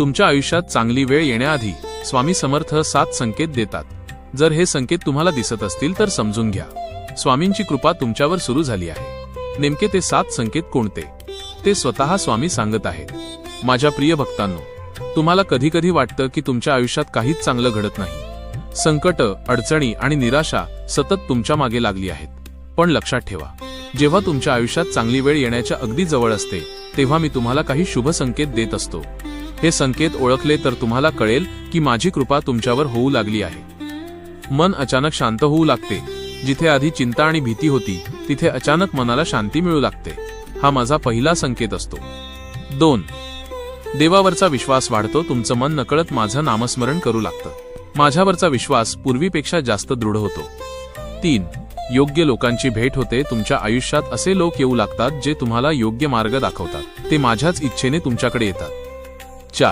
तुमच्या आयुष्यात चांगली वेळ येण्याआधी स्वामी समर्थ 7 संकेत देतात. जर हे संकेत तुम्हाला दिसत असतील तर समजून घ्या, स्वामींची कृपा तुमच्यावर सुरू झाली आहे. नेमके ते 7 संकेत कोणते ते स्वतः स्वामी सांगत आहेत. माझ्या प्रिय भक्तांनो, तुम्हाला कधी कधी वाटतं की तुमच्या आयुष्यात काहीच चांगलं घडत नाही. संकट, अडचणी आणि निराशा सतत तुमच्या मागे लागली आहेत. पण लक्षात ठेवा, जेव्हा तुमच्या आयुष्यात चांगली वेळ येण्याच्या अगदी जवळ असते तेव्हा मी तुम्हाला काही शुभ संकेत देत असतो. हे संकेत ओळखले तर तुम्हाला कळेल की माझी कृपा तुमच्यावर होऊ लागली आहे. मन अचानक शांत होऊ लागते. जिथे आधी चिंता आणि भीती होती तिथे अचानक मनाला शांती मिळू लागते. हा माझा पहिला संकेत असतो. 2. देवावरचा विश्वास वाढतो. तुमचं मन नकळत माझं नामस्मरण करू लागतं. माझ्यावरचा विश्वास पूर्वीपेक्षा जास्त दृढ होतो. 3. योग्य लोकांची भेट होते. तुमच्या आयुष्यात असे लोक येऊ लागतात जे तुम्हाला योग्य मार्ग दाखवतात. ते माझ्याच इच्छेने तुमच्याकडे येतात. 4.